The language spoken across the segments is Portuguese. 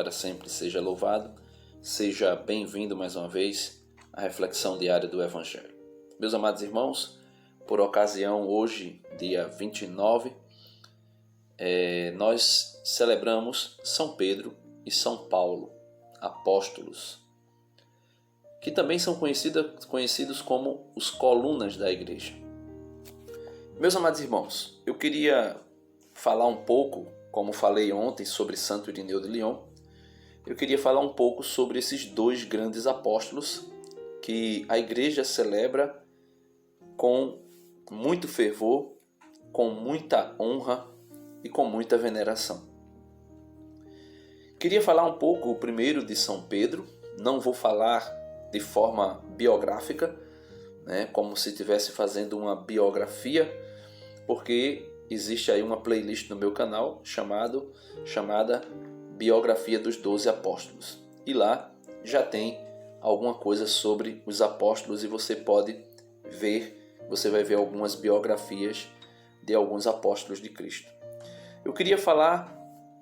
para sempre seja louvado. Seja bem-vindo mais uma vez à reflexão diária do Evangelho. Meus amados irmãos, por ocasião hoje, dia 29, nós celebramos São Pedro e São Paulo, apóstolos, que também são conhecidos como os colunas da igreja. Meus amados irmãos, eu queria falar um pouco, como falei ontem sobre Santo Irineu de Lyon, eu queria falar um pouco sobre esses dois grandes apóstolos que a igreja celebra com muito fervor, com muita honra e com muita veneração. Queria falar um pouco primeiro de São Pedro, não vou falar de forma biográfica, como se estivesse fazendo uma biografia, porque existe aí uma playlist no meu canal chamada Biografia dos 12 Apóstolos. E lá já tem alguma coisa sobre os apóstolos e você vai ver algumas biografias de alguns apóstolos de Cristo. Eu queria falar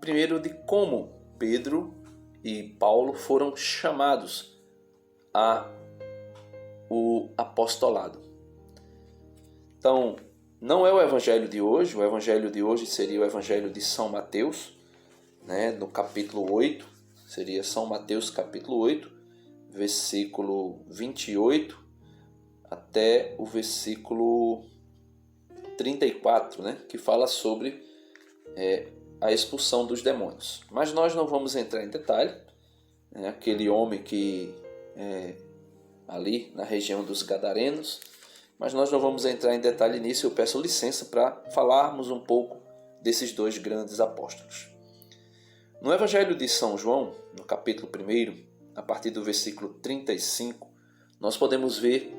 primeiro de como Pedro e Paulo foram chamados ao apostolado. Então, não é o evangelho de hoje, o evangelho de hoje seria o evangelho de São Mateus, no capítulo 8, seria São Mateus capítulo 8, versículo 28 até o versículo 34, que fala sobre a expulsão dos demônios. Mas nós não vamos entrar em detalhe. Aquele homem que ali na região dos Gadarenos, mas nós não vamos entrar em detalhe nisso. Eu peço licença para falarmos um pouco desses dois grandes apóstolos. No Evangelho de São João, no capítulo 1, a partir do versículo 35, nós podemos ver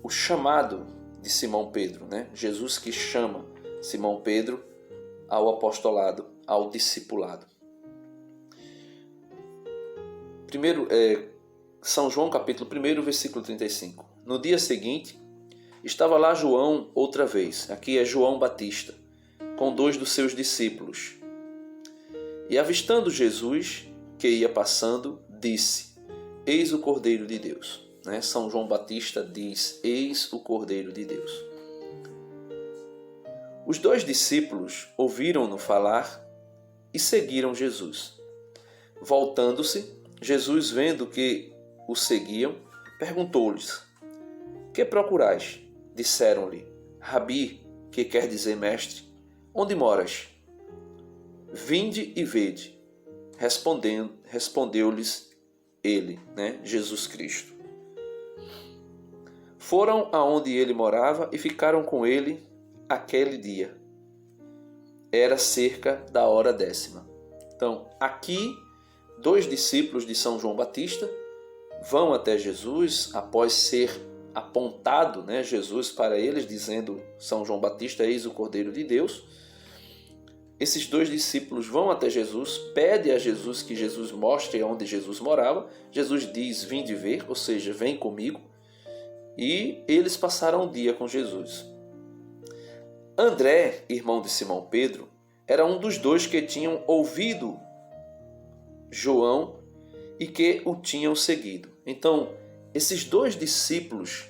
o chamado de Simão Pedro, Jesus que chama Simão Pedro ao apostolado, ao discipulado. Primeiro, São João capítulo 1, versículo 35. No dia seguinte, estava lá João outra vez, aqui é João Batista, com 2 dos seus discípulos. E avistando Jesus, que ia passando, disse: Eis o Cordeiro de Deus. São João Batista diz: Eis o Cordeiro de Deus. Os 2 discípulos ouviram-no falar e seguiram Jesus. Voltando-se, Jesus, vendo que o seguiam, perguntou-lhes: Que procurais? Disseram-lhe: Rabi, que quer dizer mestre, onde moras? Vinde e vede. Respondeu-lhes ele, Jesus Cristo. Foram aonde ele morava e ficaram com ele aquele dia. Era cerca da hora 10ª. Então, aqui, 2 discípulos de São João Batista vão até Jesus após ser apontado, Jesus para eles, dizendo São João Batista: Eis o Cordeiro de Deus. Esses 2 discípulos vão até Jesus, pedem a Jesus que Jesus mostre onde Jesus morava. Jesus diz: vinde ver, ou seja, vem comigo. E eles passaram um dia com Jesus. André, irmão de Simão Pedro, era um dos 2 que tinham ouvido João e que o tinham seguido. Então, esses 2 discípulos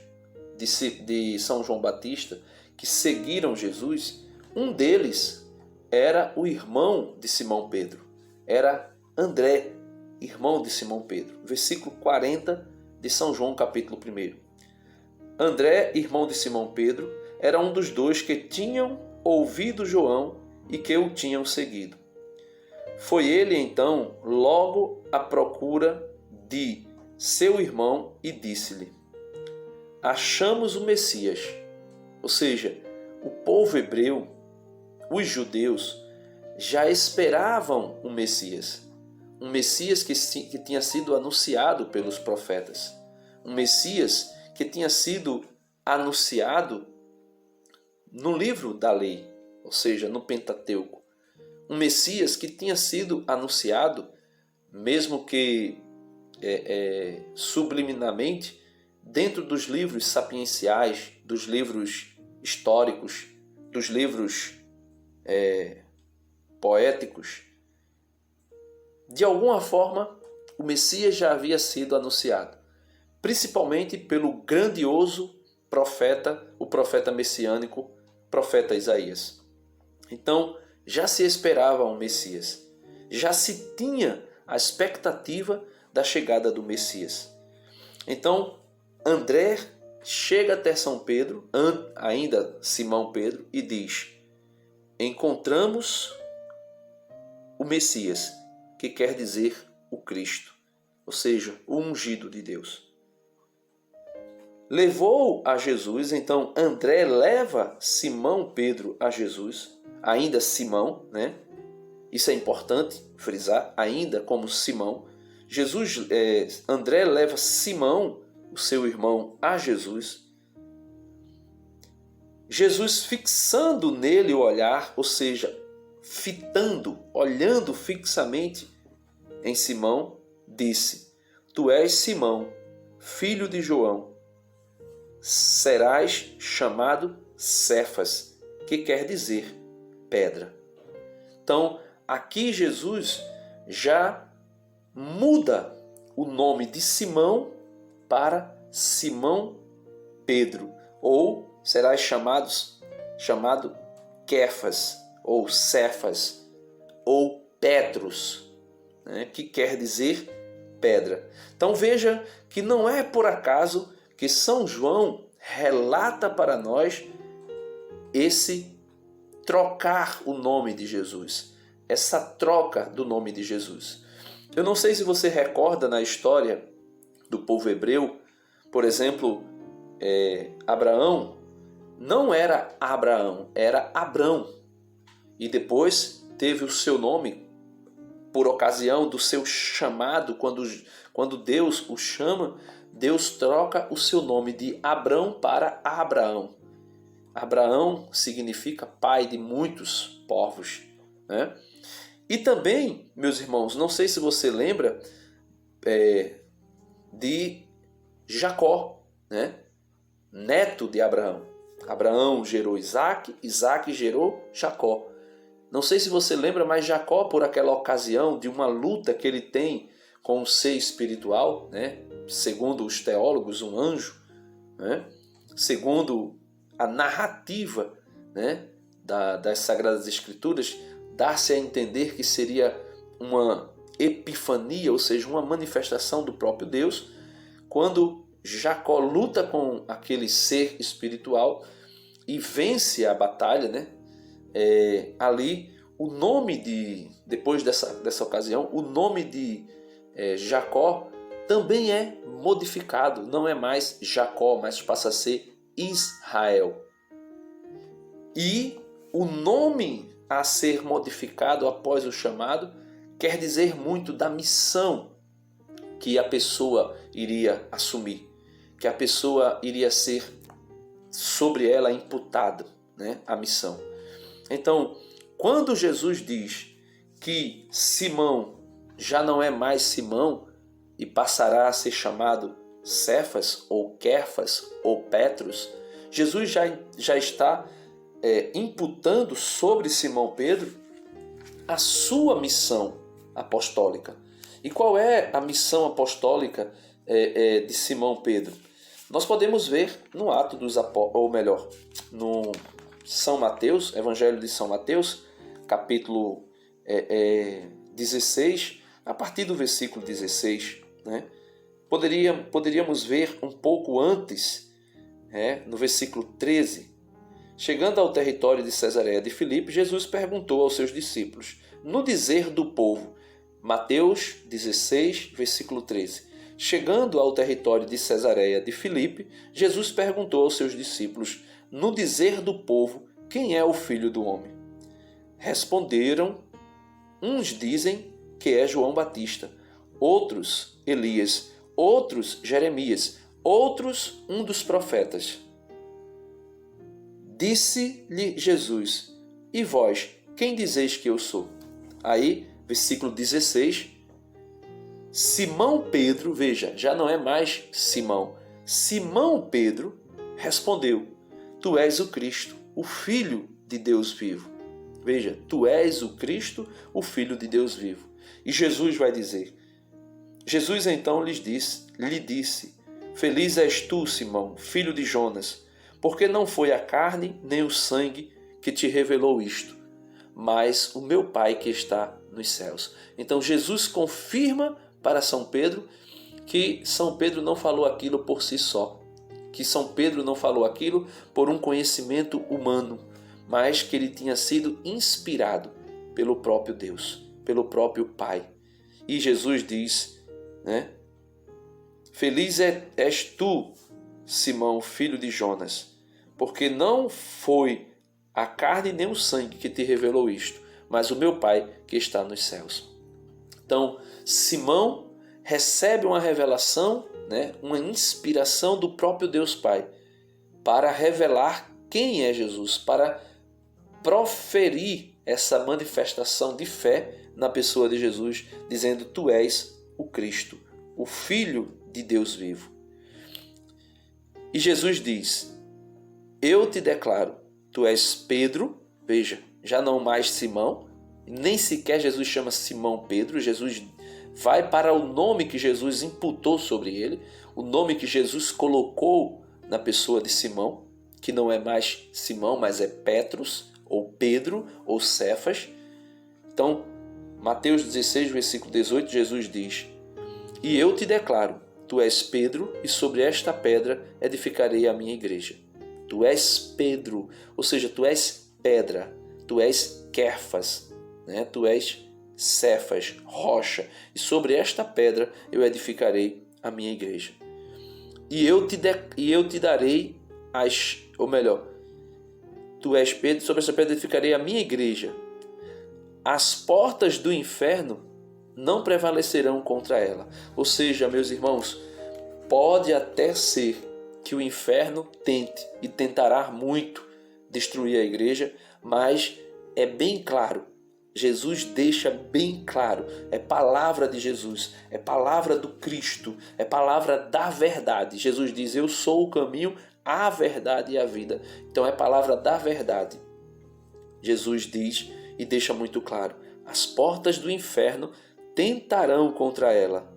de São João Batista que seguiram Jesus, um deles era o irmão de Simão Pedro, era André, irmão de Simão Pedro. Versículo 40 de São João, capítulo 1. André, irmão de Simão Pedro, era um dos 2 que tinham ouvido João e que o tinham seguido. Foi ele, então, logo à procura de seu irmão e disse-lhe: Achamos o Messias. Ou seja, o povo hebreu, os judeus, já esperavam um Messias. Um Messias que tinha sido anunciado pelos profetas. Um Messias que tinha sido anunciado no livro da lei, ou seja, no Pentateuco. Um Messias que tinha sido anunciado, mesmo que subliminarmente, dentro dos livros sapienciais, dos livros históricos, dos livros poéticos, de alguma forma, o Messias já havia sido anunciado, principalmente pelo grandioso profeta, o profeta messiânico, profeta Isaías. Então, já se esperava um Messias, já se tinha a expectativa da chegada do Messias. Então, André chega até São Pedro, ainda Simão Pedro, e diz: encontramos o Messias, que quer dizer o Cristo, ou seja, o ungido de Deus. Levou a Jesus, então André leva Simão Pedro a Jesus, ainda Simão, né? Isso é importante frisar, ainda como Simão. André leva Simão, o seu irmão, a Jesus. Jesus fixando nele o olhar, ou seja, fitando, olhando fixamente em Simão, disse: tu és Simão, filho de João, serás chamado Cefas, que quer dizer pedra. Então, aqui Jesus já muda o nome de Simão para Simão Pedro, ou serás chamado Kefas, ou Cefas, ou Petros, né, que quer dizer pedra. Então veja que não é por acaso que São João relata para nós esse trocar o nome de Jesus, essa troca do nome de Jesus. Eu não sei se você recorda na história do povo hebreu, por exemplo, Abraão não era Abraão, era Abrão. E depois teve o seu nome por ocasião do seu chamado, quando Deus o chama, Deus troca o seu nome de Abrão para Abraão. Abraão significa pai de muitos povos, né? E também, meus irmãos, não sei se você lembra de Jacó, né? Neto de Abraão. Abraão gerou Isaac, Isaac gerou Jacó. Não sei se você lembra, mas Jacó, por aquela ocasião de uma luta que ele tem com um ser espiritual, né? Segundo os teólogos, um anjo, né? Segundo a narrativa, né, das Sagradas Escrituras, dá-se a entender que seria uma epifania, ou seja, uma manifestação do próprio Deus, quando Jacó luta com aquele ser espiritual e vence a batalha, né? Ali o nome depois dessa ocasião, o nome de Jacó também é modificado, não é mais Jacó, mas passa a ser Israel. E o nome a ser modificado após o chamado quer dizer muito da missão que a pessoa iria assumir, que a pessoa iria ser sobre ela imputada, né, a missão. Então, quando Jesus diz que Simão já não é mais Simão e passará a ser chamado Cefas, ou Kefas, ou Petros, Jesus já está imputando sobre Simão Pedro a sua missão apostólica. E qual é a missão apostólica de Simão Pedro? Nós podemos ver no Ato dos Apóstolos, ou melhor, no São Mateus, Evangelho de São Mateus, capítulo 16, a partir do versículo 16, né? Poderíamos ver um pouco antes, no versículo 13. Chegando ao território de Cesareia de Filipe, Jesus perguntou aos seus discípulos, no dizer do povo, Mateus 16, versículo 13. Chegando ao território de Cesareia de Filipe, Jesus perguntou aos seus discípulos, no dizer do povo, quem é o Filho do Homem? Responderam, uns dizem que é João Batista, outros Elias, outros Jeremias, outros um dos profetas. Disse-lhe Jesus, e vós, quem dizeis que eu sou? Aí, versículo 16, Simão Pedro, veja, já não é mais Simão. Simão Pedro respondeu, tu és o Cristo, o Filho de Deus vivo. Veja, tu és o Cristo, o Filho de Deus vivo. E Jesus vai dizer, Jesus então lhe disse, feliz és tu, Simão, filho de Jonas, porque não foi a carne nem o sangue que te revelou isto, mas o meu Pai que está nos céus. Então Jesus confirma para São Pedro que São Pedro não falou aquilo por si só, que São Pedro não falou aquilo por um conhecimento humano, mas que ele tinha sido inspirado pelo próprio Deus, pelo próprio Pai. E Jesus diz, né? Feliz és tu, Simão, filho de Jonas, porque não foi a carne nem o sangue que te revelou isto, mas o meu Pai que está nos céus. Então, Simão recebe uma revelação, né, uma inspiração do próprio Deus Pai para revelar quem é Jesus, para proferir essa manifestação de fé na pessoa de Jesus, dizendo: tu és o Cristo, o Filho de Deus vivo. E Jesus diz: eu te declaro, tu és Pedro, veja, já não mais Simão, nem sequer Jesus chama Simão Pedro, Jesus vai para o nome que Jesus imputou sobre ele, o nome que Jesus colocou na pessoa de Simão, que não é mais Simão, mas é Petros, ou Pedro, ou Cefas. Então, Mateus 16, versículo 18, Jesus diz: e eu te declaro, tu és Pedro, e sobre esta pedra edificarei a minha igreja. Tu és Pedro, ou seja, tu és pedra, tu és Kefas, né? Tu és Cefas, rocha, e sobre esta pedra eu edificarei a minha igreja. E eu te darei tu és Pedro, sobre esta pedra edificarei a minha igreja. As portas do inferno não prevalecerão contra ela. Ou seja, meus irmãos, pode até ser que o inferno tente e tentará muito destruir a igreja, mas é bem claro, Jesus deixa bem claro, é palavra de Jesus, é palavra do Cristo, é palavra da verdade. Jesus diz: eu sou o caminho, a verdade e a vida. Então é palavra da verdade. Jesus diz e deixa muito claro: as portas do inferno tentarão contra ela,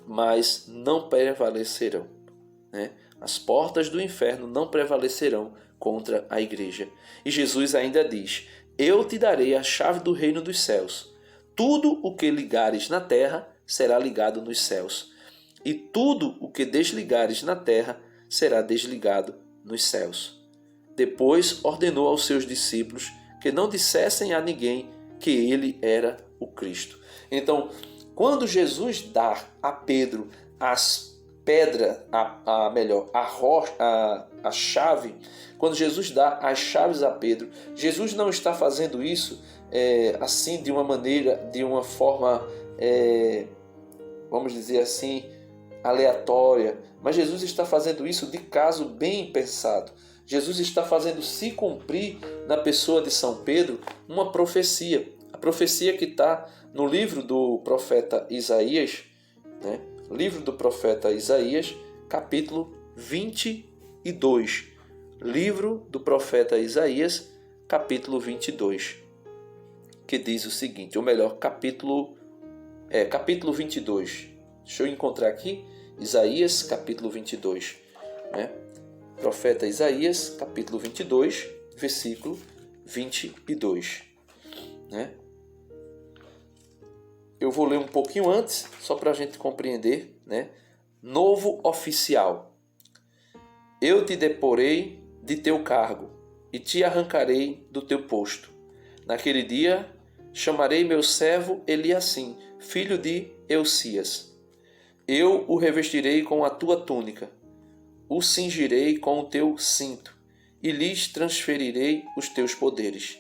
mas não prevalecerão, né? As portas do inferno não prevalecerão contra a igreja. E Jesus ainda diz: eu te darei a chave do reino dos céus. Tudo o que ligares na terra será ligado nos céus, e tudo o que desligares na terra será desligado nos céus. Depois ordenou aos seus discípulos que não dissessem a ninguém que ele era o Cristo. Então, quando Jesus dá a Pedro as pedras, a chave, quando Jesus dá as chaves a Pedro, Jesus não está fazendo isso assim de uma forma, vamos dizer assim, aleatória, mas Jesus está fazendo isso de caso bem pensado. Jesus está fazendo se cumprir na pessoa de São Pedro uma profecia, a profecia que está no livro do profeta Isaías, né? Livro do profeta Isaías, capítulo 22. Livro do profeta Isaías, capítulo 22, que diz o seguinte, ou melhor, capítulo 22. Deixa eu encontrar aqui, Isaías, capítulo 22, né? Profeta Isaías, capítulo 22, versículo 22, né? Eu vou ler um pouquinho antes, só para a gente compreender, né? Novo oficial. Eu te deporei de teu cargo e te arrancarei do teu posto. Naquele dia chamarei meu servo Eliassim, filho de Eusias. Eu o revestirei com a tua túnica, o cingirei com o teu cinto e lhes transferirei os teus poderes.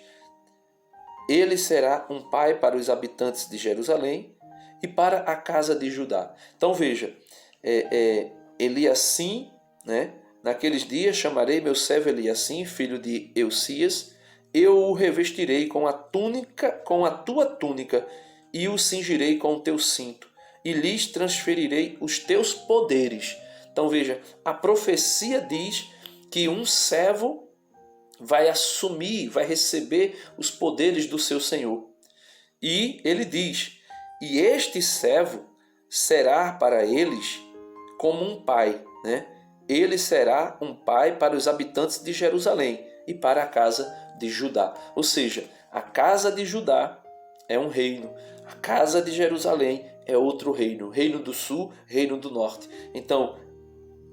Ele será um pai para os habitantes de Jerusalém e para a casa de Judá. Então veja, Eliassim, né? Naqueles dias chamarei meu servo Eliassim, filho de Eusias, eu o revestirei com a tua túnica e o cingirei com o teu cinto e lhes transferirei os teus poderes. Então veja, a profecia diz que um servo vai assumir, vai receber os poderes do seu Senhor. E ele diz E este servo será para eles como um pai, né? Ele será um pai para os habitantes de Jerusalém e para a casa de Judá. Ou seja, a casa de Judá é um reino, a casa de Jerusalém é outro reino, reino do sul, reino do norte. Então,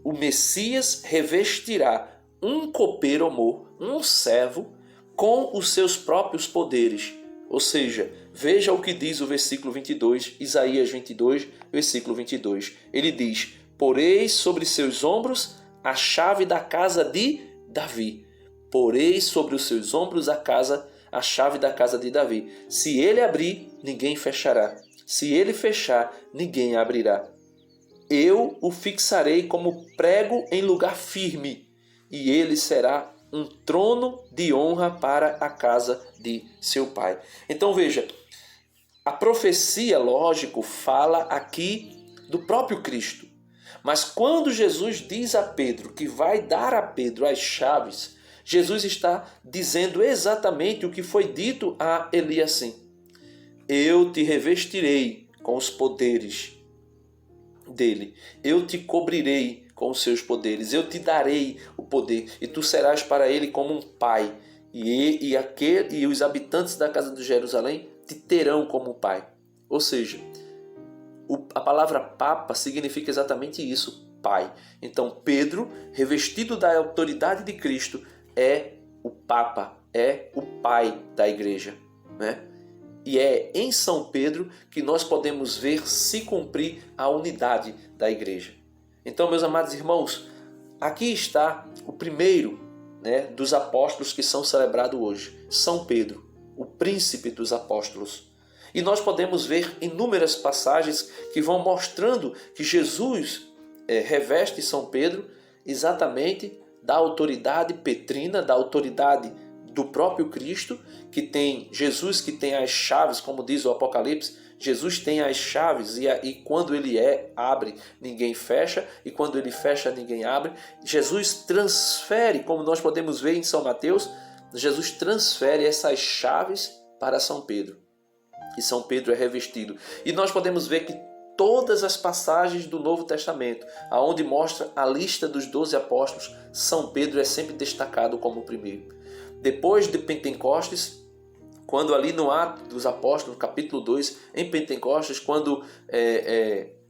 o Messias revestirá um copeiro amor, um servo, com os seus próprios poderes. Ou seja, veja o que diz o versículo 22, Isaías 22, versículo 22. Ele diz: poreis sobre seus ombros a chave da casa de Davi. Poreis sobre os seus ombros a chave da casa de Davi. Se ele abrir, ninguém fechará. Se ele fechar, ninguém abrirá. Eu o fixarei como prego em lugar firme, e ele será um trono de honra para a casa de seu pai. Então veja, a profecia, lógico, fala aqui do próprio Cristo. Mas quando Jesus diz a Pedro que vai dar a Pedro as chaves, Jesus está dizendo exatamente o que foi dito a Eliasim. Eu te revestirei com os poderes dele. Eu te cobrirei com os seus poderes. Eu te darei o poder. E tu serás para ele como um pai. E os habitantes da casa de Jerusalém te terão como um pai. Ou seja, a palavra papa significa exatamente isso, pai. Então Pedro, revestido da autoridade de Cristo, é o papa, é o pai da igreja, né? E é em São Pedro que nós podemos ver se cumprir a unidade da igreja. Então, meus amados irmãos, aqui está o primeiro, né, dos apóstolos que são celebrados hoje, São Pedro, o príncipe dos apóstolos. E nós podemos ver inúmeras passagens que vão mostrando que Jesus reveste São Pedro exatamente da autoridade petrina, da autoridade do próprio Cristo, que tem Jesus, que tem as chaves, como diz o Apocalipse. Jesus tem as chaves e quando ele abre, ninguém fecha, e quando ele fecha, ninguém abre. Jesus transfere, como nós podemos ver em São Mateus, Jesus transfere essas chaves para São Pedro. E São Pedro é revestido. E nós podemos ver que todas as passagens do Novo Testamento, aonde mostra a lista dos 12 apóstolos, São Pedro é sempre destacado como o primeiro. Depois de Pentecostes, quando ali no Atos dos Apóstolos, capítulo 2, em Pentecostes, quando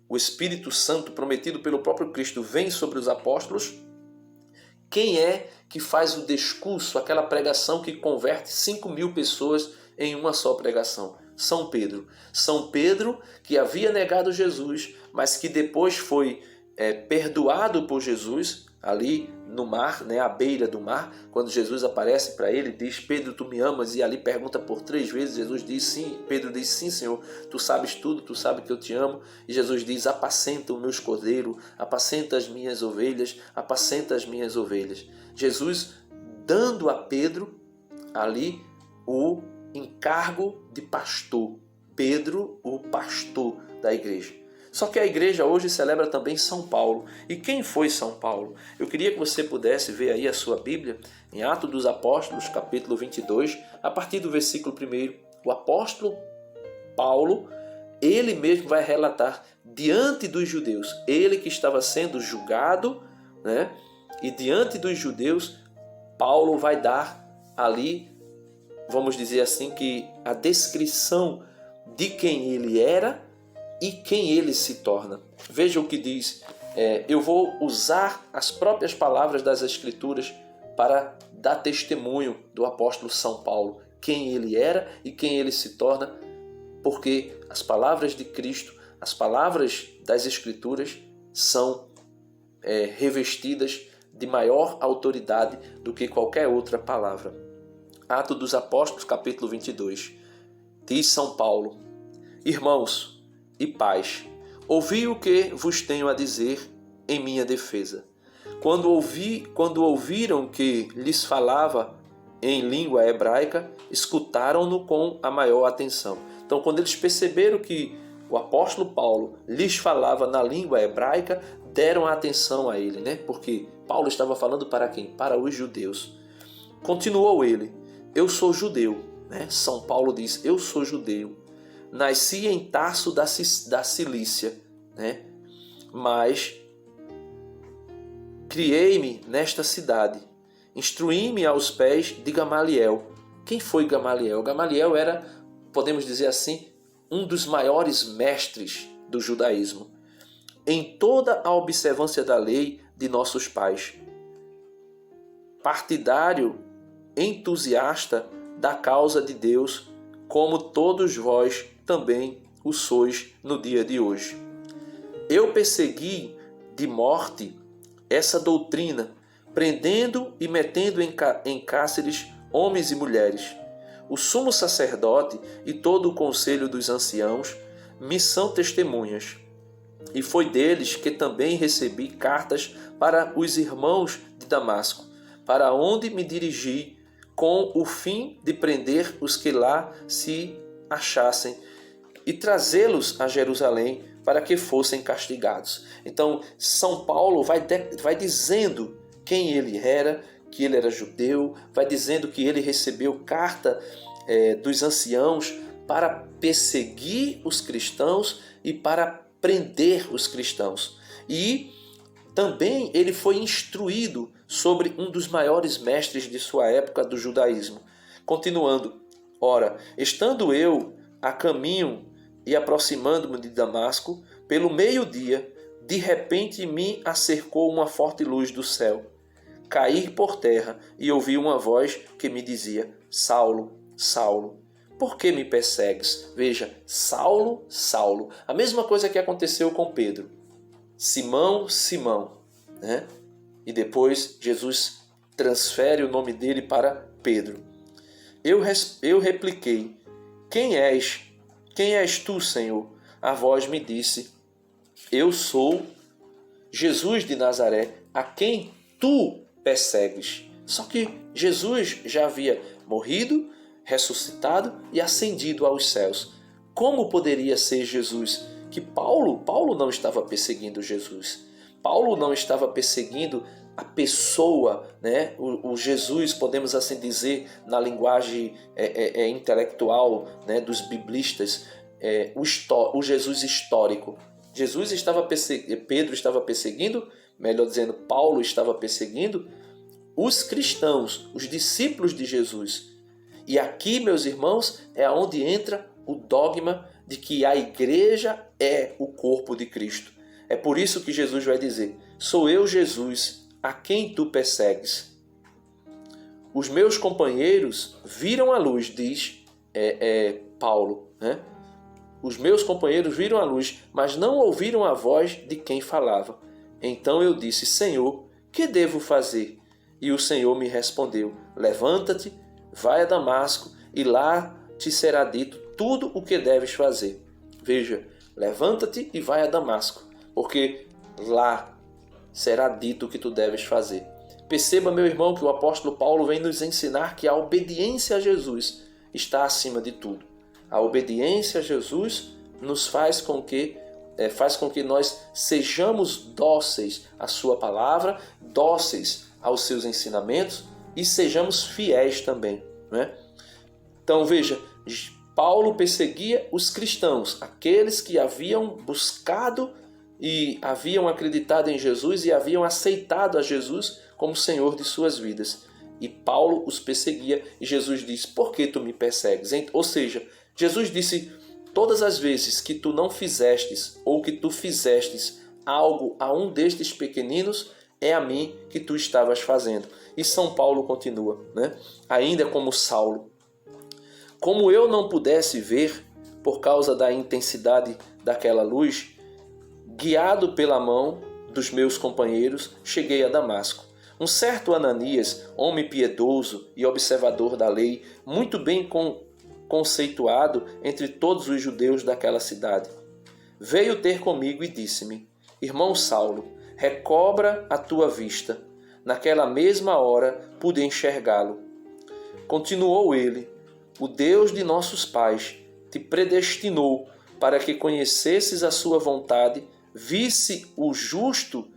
o Espírito Santo prometido pelo próprio Cristo vem sobre os apóstolos, quem é que faz o discurso, aquela pregação que converte 5.000 pessoas em uma só pregação? São Pedro. São Pedro, que havia negado Jesus, mas que depois foi perdoado por Jesus, ali no mar, né, à beira do mar, quando Jesus aparece para ele, diz: Pedro, tu me amas? E ali pergunta por 3 vezes, Jesus diz sim, Pedro diz: sim, Senhor, tu sabes tudo, tu sabes que eu te amo. E Jesus diz: apacenta os meus cordeiros, apacenta as minhas ovelhas, apacenta as minhas ovelhas. Jesus dando a Pedro ali o encargo de pastor, Pedro, o pastor da igreja. Só que a igreja hoje celebra também São Paulo. E quem foi São Paulo? Eu queria que você pudesse ver aí a sua Bíblia, em Atos dos Apóstolos, capítulo 22, a partir do versículo 1. O apóstolo Paulo, ele mesmo vai relatar diante dos judeus, ele que estava sendo julgado, né? E diante dos judeus, Paulo vai dar ali, vamos dizer assim, que a descrição de quem ele era e quem ele se torna. Veja o que diz. Eu vou usar as próprias palavras das Escrituras para dar testemunho do apóstolo São Paulo, quem ele era e quem ele se torna, porque as palavras de Cristo, as palavras das Escrituras são revestidas de maior autoridade do que qualquer outra palavra. Atos dos Apóstolos, capítulo 22. Diz São Paulo: irmãos e pais, ouvi o que vos tenho a dizer em minha defesa. Quando ouviram que lhes falava em língua hebraica, escutaram-no com a maior atenção. Então, quando eles perceberam que o apóstolo Paulo lhes falava na língua hebraica, deram atenção a ele, né? Porque Paulo estava falando para quem? Para os judeus. Continuou ele: eu sou judeu, né? São Paulo diz: eu sou judeu, nasci em Tarso da Cilícia, né? Mas criei-me nesta cidade. Instruí-me aos pés de Gamaliel. Quem foi Gamaliel? Gamaliel era, podemos dizer assim, um dos maiores mestres do judaísmo, em toda a observância da lei de nossos pais. Partidário, entusiasta da causa de Deus, como todos vós também o sois no dia de hoje. Eu persegui de morte essa doutrina, prendendo e metendo em cárceres homens e mulheres. O sumo sacerdote e todo o conselho dos anciãos me são testemunhas. E foi deles que também recebi cartas para os irmãos de Damasco, para onde me dirigi com o fim de prender os que lá se achassem e trazê-los a Jerusalém para que fossem castigados. Então, São Paulo vai dizendo quem ele era, que ele era judeu, vai dizendo que ele recebeu carta dos anciãos para perseguir os cristãos e para prender os cristãos. E também ele foi instruído sobre um dos maiores mestres de sua época do judaísmo. Continuando, ora, estando eu a caminho e aproximando-me de Damasco, pelo meio-dia, de repente me acercou uma forte luz do céu. Caí por terra e ouvi uma voz que me dizia: Saulo, Saulo, por que me persegues? Veja, Saulo, Saulo. A mesma coisa que aconteceu com Pedro. Simão, Simão, né? E depois Jesus transfere o nome dele para Pedro. Eu repliquei: Quem és? Quem és tu, Senhor? A voz me disse: Eu sou Jesus de Nazaré, a quem tu persegues. Só que Jesus já havia morrido, ressuscitado e ascendido aos céus. Como poderia ser Jesus? Que Paulo não estava perseguindo Jesus. Paulo não estava perseguindo a pessoa, né? O Jesus, podemos assim dizer, na linguagem intelectual, né, dos biblistas, o Jesus histórico. Pedro estava perseguindo, melhor dizendo, Paulo estava perseguindo os cristãos, os discípulos de Jesus. E aqui, meus irmãos, é onde entra o dogma de que a igreja é o corpo de Cristo. É por isso que Jesus vai dizer: sou eu, Jesus, a quem tu persegues. Os meus companheiros viram a luz, diz Paulo, né? Os meus companheiros viram a luz, mas não ouviram a voz de quem falava. Então eu disse: Senhor, que devo fazer? E o Senhor me respondeu: levanta-te, vai a Damasco, e lá te será dito tudo o que deves fazer. Veja, levanta-te e vai a Damasco, porque lá será dito o que tu deves fazer. Perceba, meu irmão, que o apóstolo Paulo vem nos ensinar que a obediência a Jesus está acima de tudo. A obediência a Jesus nos faz com que nós sejamos dóceis à sua palavra, dóceis aos seus ensinamentos e sejamos fiéis também, né? Então veja, Paulo perseguia os cristãos, aqueles que haviam buscado e haviam acreditado em Jesus e haviam aceitado a Jesus como Senhor de suas vidas. E Paulo os perseguia e Jesus diz: por que tu me persegues? Ou seja, Jesus disse: todas as vezes que tu não fizestes ou que tu fizestes algo a um destes pequeninos, é a mim que tu estavas fazendo. E São Paulo continua, né? Ainda como Saulo. Como eu não pudesse ver por causa da intensidade daquela luz, guiado pela mão dos meus companheiros, cheguei a Damasco. Um certo Ananias, homem piedoso e observador da lei, muito bem conceituado entre todos os judeus daquela cidade, veio ter comigo e disse-me: irmão Saulo, recobra a tua vista. Naquela mesma hora pude enxergá-lo. Continuou ele: o Deus de nossos pais te predestinou para que conhecesses a sua vontade, visse o justo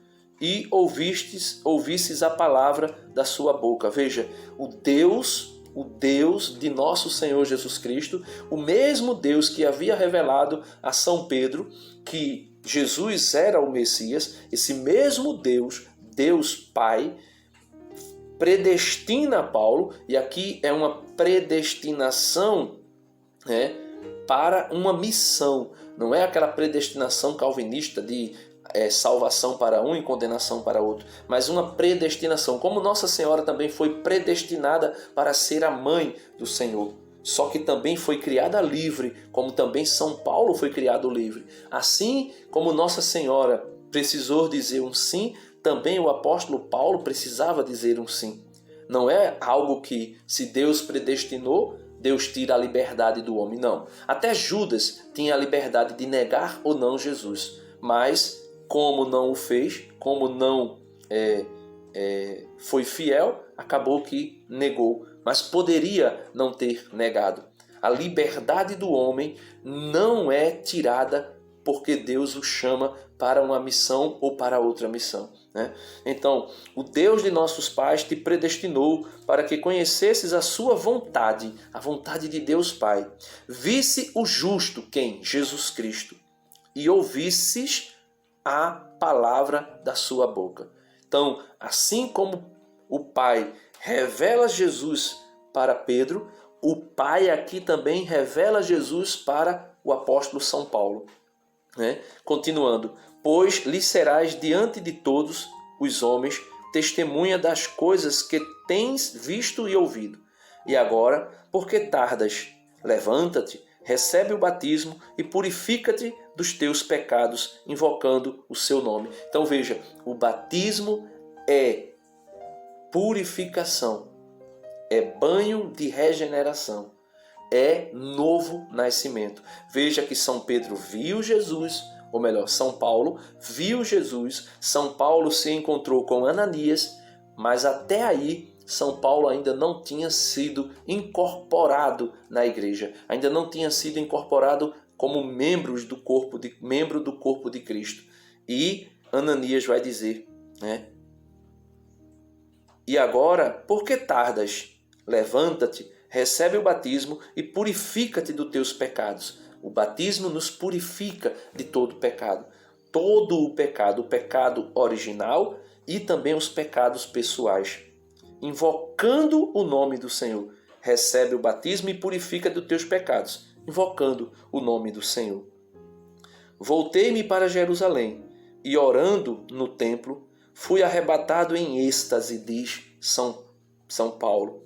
e ouvisses a palavra da sua boca. Veja, o Deus o Deus de nosso Senhor Jesus Cristo, o mesmo Deus que havia revelado a São Pedro que Jesus era o Messias, esse mesmo Deus, Deus Pai, predestina Paulo, e aqui é uma predestinação, né, para uma missão. Não é aquela predestinação calvinista de salvação para um e condenação para outro, mas uma predestinação, como Nossa Senhora também foi predestinada para ser a mãe do Senhor, só que também foi criada livre, como também São Paulo foi criado livre. Assim como Nossa Senhora precisou dizer um sim, também o apóstolo Paulo precisava dizer um sim. Não é algo que, se Deus predestinou, Deus tira a liberdade do homem, não. Até Judas tinha a liberdade de negar ou não Jesus, mas como não o fez, como não foi fiel, acabou que negou. Mas poderia não ter negado. A liberdade do homem não é tirada porque Deus o chama para uma missão ou para outra missão, né? Então, o Deus de nossos pais te predestinou para que conhecesses a sua vontade, a vontade de Deus Pai. Visse o justo, quem? Jesus Cristo. E ouvisses a palavra da sua boca. Então, assim como o Pai revela Jesus para Pedro, o Pai aqui também revela Jesus para o apóstolo São Paulo, né? Continuando, pois lhe serás diante de todos os homens testemunha das coisas que tens visto e ouvido. E agora, por que tardas? Levanta-te, recebe o batismo e purifica-te dos teus pecados, invocando o seu nome. Então veja, o batismo é purificação, é banho de regeneração, é novo nascimento. Veja que São Pedro viu Jesus, ou melhor, São Paulo viu Jesus, São Paulo se encontrou com Ananias, mas até aí São Paulo ainda não tinha sido incorporado na igreja, ainda não tinha sido incorporado como membro do corpo de Cristo. E Ananias vai dizer, né? E agora, por que tardas? Levanta-te, recebe o batismo e purifica-te dos teus pecados. O batismo nos purifica de todo pecado. Todo o pecado original e também os pecados pessoais. Invocando o nome do Senhor, recebe o batismo e purifica dos teus pecados. Invocando o nome do Senhor. Voltei-me para Jerusalém e, orando no templo, fui arrebatado em êxtase, diz São Paulo.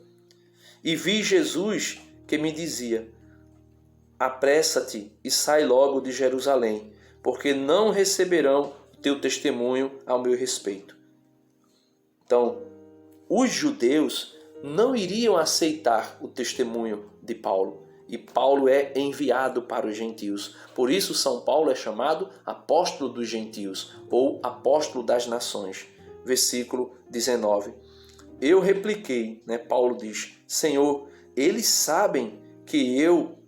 E vi Jesus que me dizia, apressa-te e sai logo de Jerusalém, porque não receberão o teu testemunho ao meu respeito. Então, os judeus não iriam aceitar o testemunho de Paulo. E Paulo é enviado para os gentios. Por isso São Paulo é chamado apóstolo dos gentios, ou apóstolo das nações. Versículo 19. Eu repliquei, né? Paulo diz, Senhor, eles sabem que eu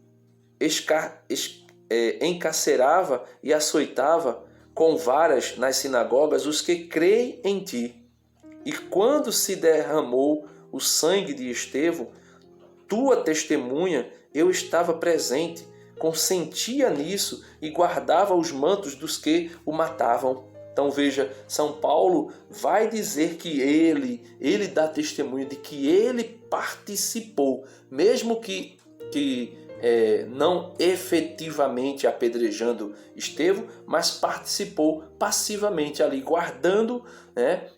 encarcerava e açoitava com varas nas sinagogas os que creem em ti. E quando se derramou o sangue de Estevão, tua testemunha, eu estava presente, consentia nisso e guardava os mantos dos que o matavam. Então veja, São Paulo vai dizer que ele dá testemunho de que ele participou, mesmo que não efetivamente apedrejando Estevão, mas participou passivamente ali, guardando, né,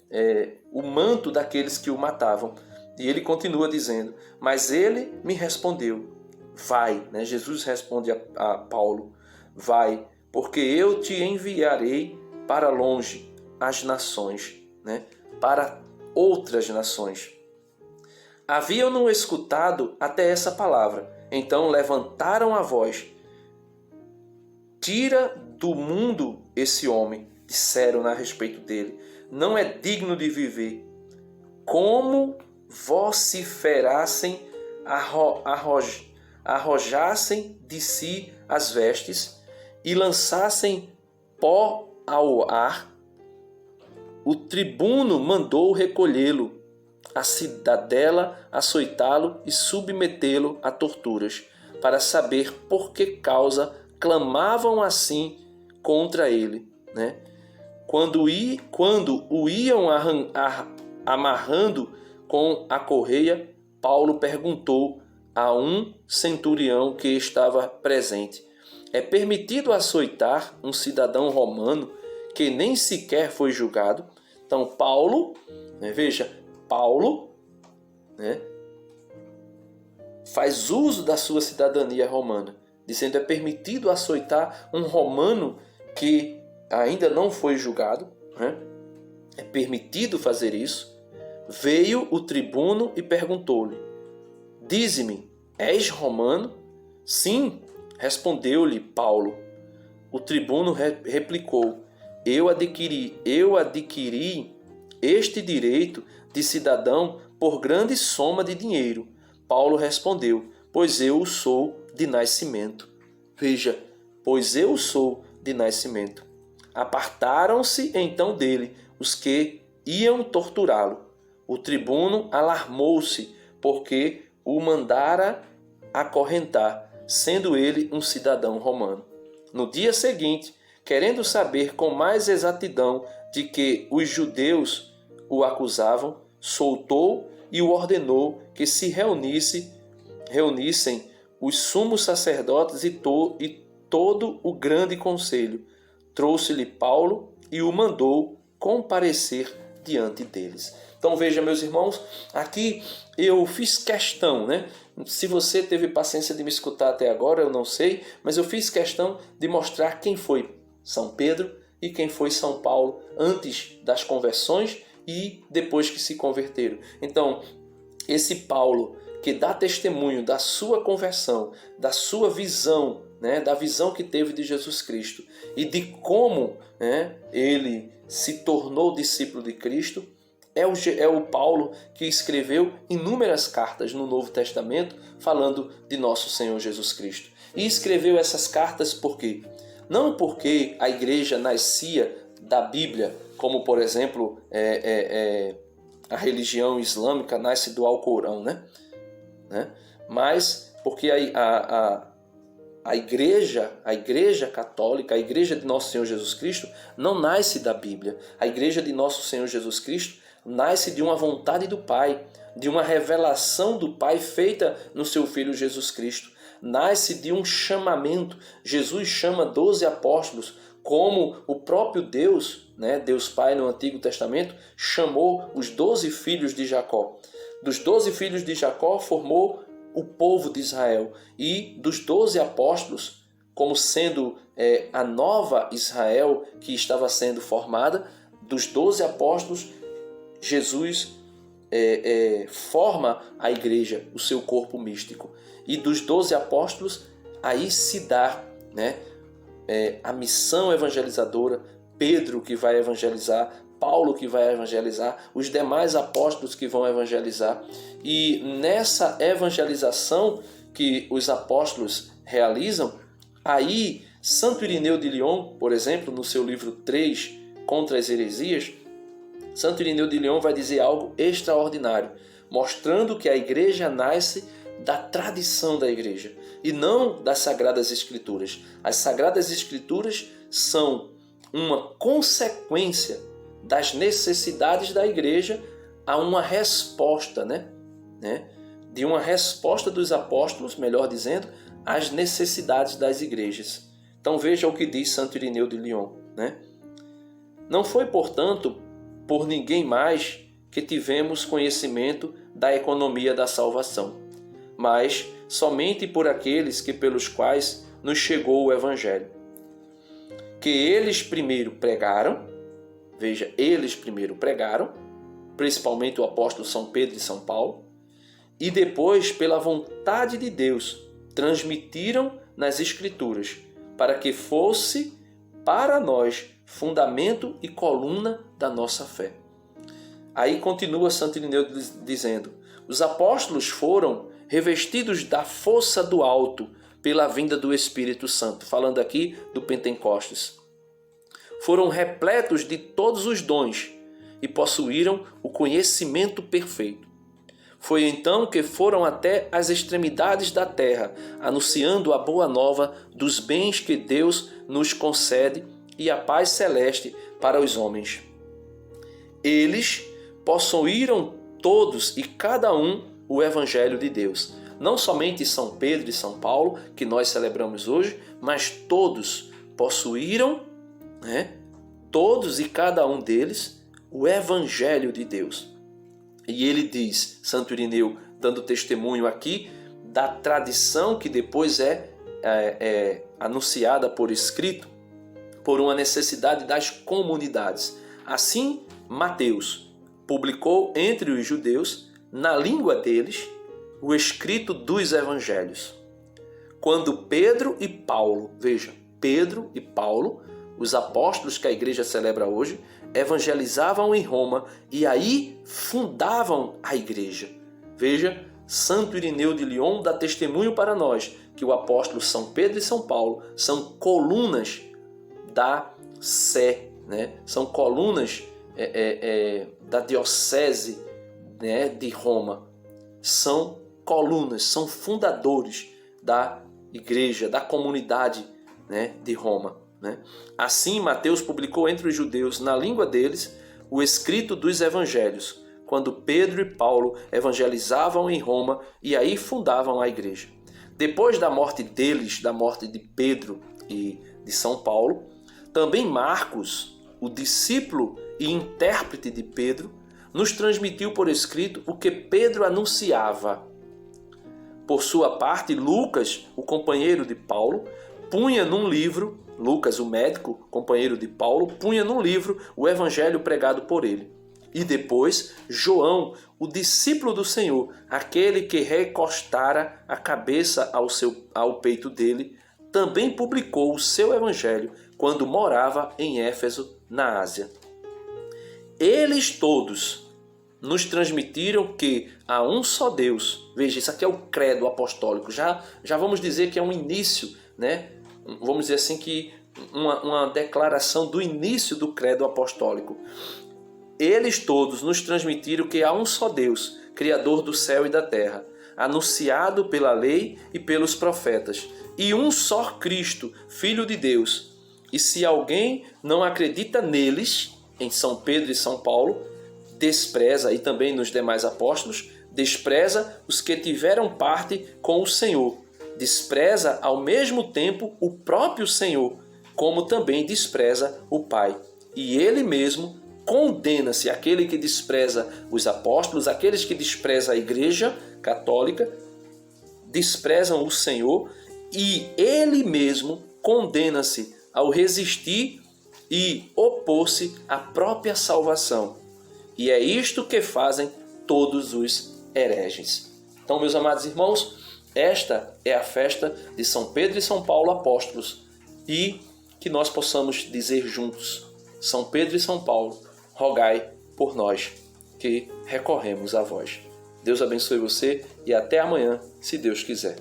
o manto daqueles que o matavam. E ele continua dizendo, mas ele me respondeu, vai, né? Jesus responde a Paulo, vai, porque eu te enviarei para longe as nações, né? Para outras nações. Haviam-no escutado até essa palavra, então levantaram a voz, tira do mundo esse homem, disseram a respeito dele, não é digno de viver. Como vociferassem, arrojassem de si as vestes e lançassem pó ao ar, o tribuno mandou recolhê-lo à cidadela, açoitá-lo e submetê-lo a torturas, para saber por que causa clamavam assim contra ele, né? Quando o iam amarrando com a correia, Paulo perguntou a um centurião que estava presente: é permitido açoitar um cidadão romano que nem sequer foi julgado? Então Paulo, veja, Paulo, faz uso da sua cidadania romana, dizendo: é permitido açoitar um romano que ainda não foi julgado, é permitido fazer isso. Veio o tribuno e perguntou-lhe: dize-me, és romano? Sim, respondeu-lhe Paulo. O tribuno replicou: eu adquiri este direito de cidadão por grande soma de dinheiro. Paulo respondeu: pois eu o sou de nascimento. Veja, pois eu sou de nascimento. Apartaram-se então dele os que iam torturá-lo. O tribuno alarmou-se, porque o mandara acorrentar, sendo ele um cidadão romano. No dia seguinte, querendo saber com mais exatidão de que os judeus o acusavam, soltou e o ordenou que se reunissem os sumos sacerdotes e todo o grande conselho. Trouxe-lhe Paulo e o mandou comparecer diante deles. Então veja, meus irmãos, aqui eu fiz questão, Se você teve paciência de me escutar até agora, eu não sei, mas eu fiz questão de mostrar quem foi São Pedro e quem foi São Paulo antes das conversões e depois que se converteram. Então, esse Paulo que dá testemunho da sua conversão, da sua visão, da visão que teve de Jesus Cristo e de como ele se tornou discípulo de Cristo, é o Paulo que escreveu inúmeras cartas no Novo Testamento falando de nosso Senhor Jesus Cristo. E escreveu essas cartas por quê? Não porque a igreja nascia da Bíblia, como por exemplo a religião islâmica nasce do Alcorão, mas porque a igreja católica, a igreja de nosso Senhor Jesus Cristo, não nasce da Bíblia. A igreja de nosso Senhor Jesus Cristo nasce de uma vontade do Pai, de uma revelação do Pai feita no seu Filho Jesus Cristo. Nasce de um chamamento. Jesus chama 12 apóstolos, como o próprio Deus, Deus Pai no Antigo Testamento, chamou os 12 filhos de Jacó. Dos 12 filhos de Jacó formou o povo de Israel. E dos 12 apóstolos, como sendo a nova Israel que estava sendo formada, dos 12 apóstolos, Jesus forma a igreja, o seu corpo místico. E dos 12 apóstolos, aí se dá a missão evangelizadora, Pedro que vai evangelizar, Paulo que vai evangelizar, os demais apóstolos que vão evangelizar. E nessa evangelização que os apóstolos realizam, aí Santo Irineu de Lyon, por exemplo, no seu livro 3, Contra as Heresias, Santo Irineu de Lyon vai dizer algo extraordinário, mostrando que a igreja nasce da tradição da igreja e não das Sagradas Escrituras. As Sagradas Escrituras são uma consequência das necessidades da igreja a uma resposta, de uma resposta dos apóstolos, melhor dizendo, às necessidades das igrejas. Então veja o que diz Santo Irineu de Lyon. Não foi, portanto, por ninguém mais que tivemos conhecimento da economia da salvação, mas somente por aqueles pelos quais nos chegou o Evangelho. Que eles primeiro pregaram, veja, eles primeiro pregaram, principalmente o apóstolo São Pedro e São Paulo, e depois, pela vontade de Deus, transmitiram nas Escrituras, para que fosse para nós fundamento e coluna da nossa fé. Aí continua Santo Irineu dizendo: os apóstolos foram revestidos da força do alto pela vinda do Espírito Santo, falando aqui do Pentecostes. Foram repletos de todos os dons e possuíram o conhecimento perfeito. Foi então que foram até as extremidades da terra, anunciando a boa nova dos bens que Deus nos concede e a paz celeste para os homens. Eles possuíram todos e cada um o Evangelho de Deus. Não somente São Pedro e São Paulo, que nós celebramos hoje, mas todos possuíram, todos e cada um deles, o Evangelho de Deus. E ele diz, Santo Irineu, dando testemunho aqui da tradição que depois é anunciada por escrito, por uma necessidade das comunidades. Assim, Mateus publicou entre os judeus, na língua deles, o escrito dos evangelhos. Quando Pedro e Paulo, veja, Pedro e Paulo, os apóstolos que a igreja celebra hoje, evangelizavam em Roma e aí fundavam a igreja. Veja, Santo Irineu de Lyon dá testemunho para nós que o apóstolo São Pedro e São Paulo são colunas da Sé, são colunas da diocese de Roma. São colunas, são fundadores da igreja, da comunidade de Roma. Assim, Mateus publicou entre os judeus, na língua deles, o escrito dos evangelhos, quando Pedro e Paulo evangelizavam em Roma e aí fundavam a igreja. Depois da morte deles, da morte de Pedro e de São Paulo, também Marcos, o discípulo e intérprete de Pedro, nos transmitiu por escrito o que Pedro anunciava. Por sua parte, Lucas, o companheiro de Paulo, punha num livro, Lucas, o médico, companheiro de Paulo, punha num livro o evangelho pregado por ele. E depois, João, o discípulo do Senhor, aquele que recostara a cabeça ao peito dele, também publicou o seu evangelho quando morava em Éfeso, na Ásia. Eles todos nos transmitiram que há um só Deus. Veja, isso aqui é o credo apostólico. Já vamos dizer que é um início, vamos dizer assim que uma declaração do início do credo apostólico. Eles todos nos transmitiram que há um só Deus, Criador do céu e da terra, anunciado pela lei e pelos profetas, e um só Cristo, Filho de Deus. E se alguém não acredita neles, em São Pedro e São Paulo, despreza, e também nos demais apóstolos, despreza os que tiveram parte com o Senhor. Despreza ao mesmo tempo o próprio Senhor, como também despreza o Pai. E ele mesmo condena-se, aquele que despreza os apóstolos, aqueles que desprezam a Igreja Católica, desprezam o Senhor, e ele mesmo condena-se ao resistir e opor-se à própria salvação. E é isto que fazem todos os hereges. Então, meus amados irmãos, esta é a festa de São Pedro e São Paulo apóstolos, e que nós possamos dizer juntos: São Pedro e São Paulo, rogai por nós que recorremos a vós. Deus abençoe você e até amanhã, se Deus quiser.